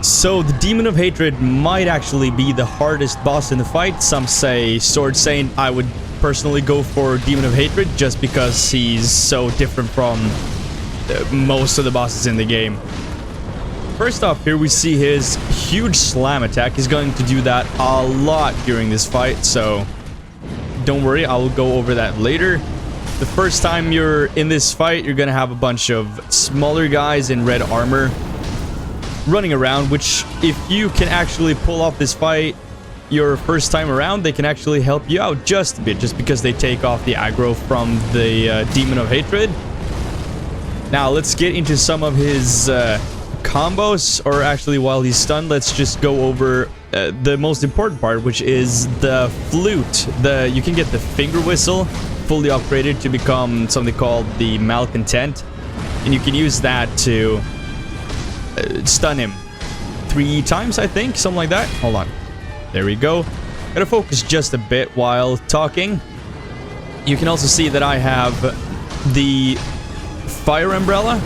So the Demon of Hatred might actually be the hardest boss in the fight. Some say Sword Saint. I would personally go for Demon of Hatred just because he's so different from most of the bosses in the game. First off, here we see his huge slam attack. He's going to do that a lot during this fight, so don't worry, I'll go over that later. The first time you're in this fight, you're gonna have a bunch of smaller guys in red armor running around, which if you can actually pull off this fight your first time around, they can actually help you out just a bit, just because they take off the aggro from the Demon of Hatred. Now let's get into some of his combos, or actually while he's stunned, let's just go over the most important part, which is the flute. You can get the finger whistle fully upgraded to become something called the Malcontent, and you can use that to stun him 3 times, I think, something like that. Hold on, there we go. Gotta focus just a bit while talking. You can also see that I have the fire umbrella.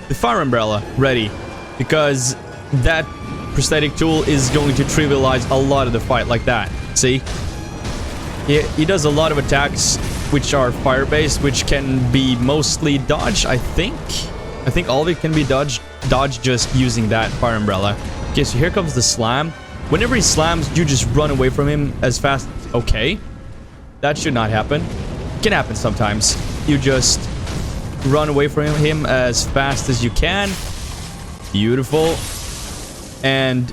The fire umbrella ready, because that prosthetic tool is going to trivialize a lot of the fight like that. See? He does a lot of attacks which are fire-based, which can be mostly dodge, I think. I think all of it can be dodged just using that fire umbrella. Okay, so here comes the slam. Whenever he slams, you just run away from him as fast. Okay. That should not happen. It can happen sometimes. You just run away from him as fast as you can. Beautiful. And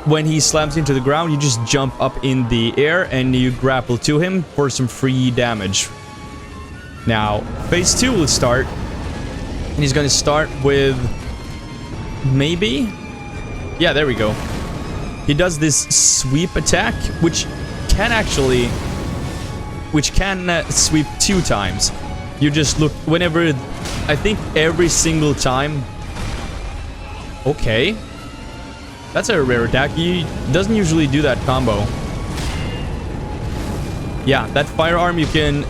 when he slams into the ground, you just jump up in the air and you grapple to him for some free damage. Now, phase 2 will start. And he's going to start with... maybe? Yeah, there we go. He does this sweep attack, which can actually... sweep 2 times. You just look... whenever... I think every single time... Okay. That's a rare attack. He doesn't usually do that combo. Yeah, that firearm, you can...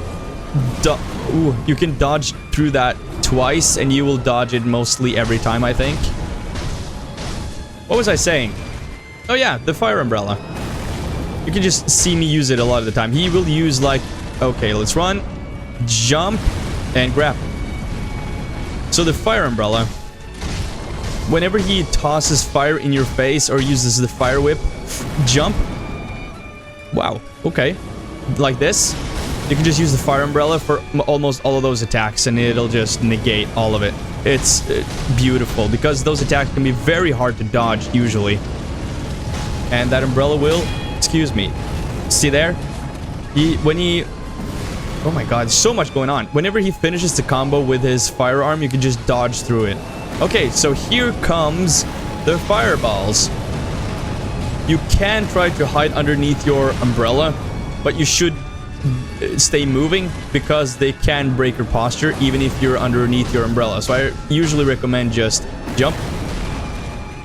you can dodge through that twice, and you will dodge it mostly every time, I think. What was I saying? Oh yeah, the fire umbrella. You can just see me use it a lot of the time. He will use like... okay, let's run, jump, and grab. So the fire umbrella, whenever he tosses fire in your face or uses the fire whip, jump. Wow, okay. Like this. You can just use the fire umbrella for almost all of those attacks, and it'll just negate all of it. It's beautiful, because those attacks can be very hard to dodge, usually. And that umbrella will... excuse me. See there? When he... oh my god, so much going on. Whenever he finishes the combo with his firearm, you can just dodge through it. Okay, so here comes the fireballs. You can try to hide underneath your umbrella, but you should stay moving, because they can break your posture even if you're underneath your umbrella. So I usually recommend just jump.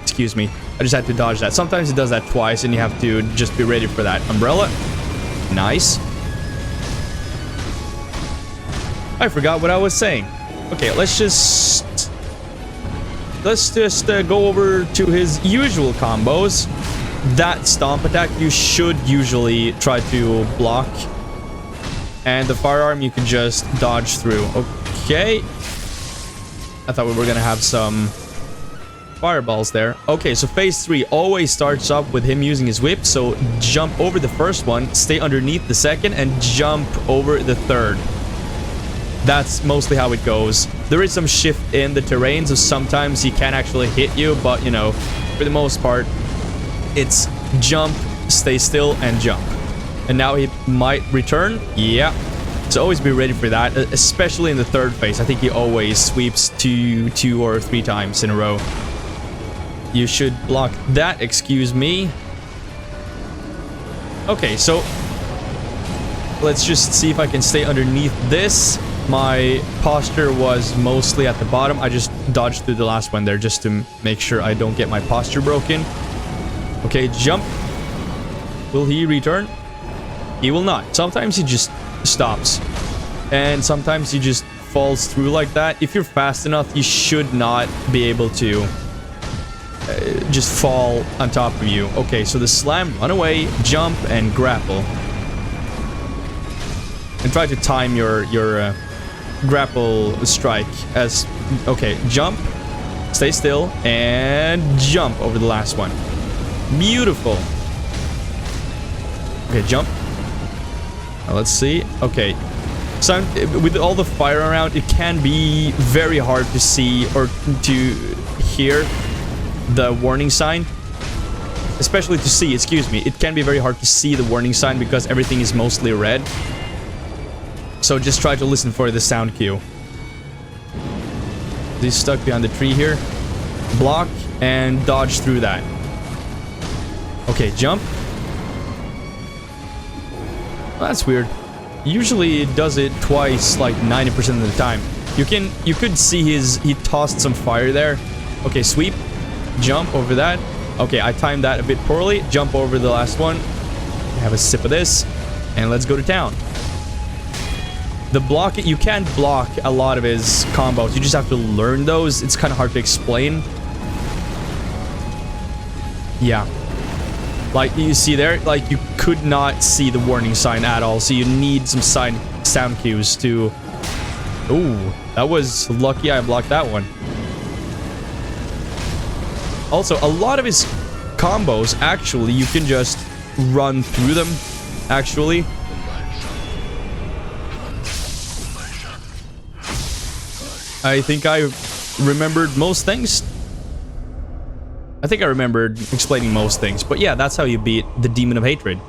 Excuse me, I just had to dodge that. Sometimes it does that twice, and you have to just be ready for that umbrella. Nice. I forgot what I was saying. Okay, let's just go over to his usual combos. That stomp attack you should usually try to block, and the firearm you can just dodge through. Okay, I thought we were gonna have some fireballs there. Okay, so phase 3 always starts up with him using his whip, so jump over the first one, stay underneath the second, and jump over the third. That's mostly how it goes. There is some shift in the terrain, so sometimes he can actually hit you, but you know, for the most part, it's jump, stay still, and jump. And now he might return. Yeah. So always be ready for that, especially in the third phase. I think he always sweeps two or 3 times in a row. You should block that, excuse me. Okay, so let's just see if I can stay underneath this. My posture was mostly at the bottom. I just dodged through the last one there just to make sure I don't get my posture broken. Okay, jump. Will he return? He will not. Sometimes he just stops. And sometimes he just falls through like that. If you're fast enough, you should not be able to just fall on top of you. Okay, so the slam, run away, jump, and grapple. And try to time your grapple strike as... Okay, jump, stay still, and jump over the last one. Beautiful. Okay, jump. Now let's see. Okay. So with all the fire around, it can be very hard to see or to hear the warning sign. Especially to see, excuse me. It can be very hard to see the warning sign because everything is mostly red. So just try to listen for the sound cue. He's stuck behind the tree here. Block and dodge through that. Okay, jump. That's weird. Usually it does it twice, like 90% of the time. You could see he tossed some fire there. Okay, sweep. Jump over that. Okay, I timed that a bit poorly. Jump over the last one. Have a sip of this. And let's go to town. The block, you can't block a lot of his combos. You just have to learn those. It's kind of hard to explain. Yeah. Like, you see there? Like, you could not see the warning sign at all. So you need some sound cues to... Ooh, that was lucky I blocked that one. Also, a lot of his combos, actually, you can just run through them, actually. I think I remembered most things. I think I remembered explaining most things. But yeah, that's how you beat the Demon of Hatred.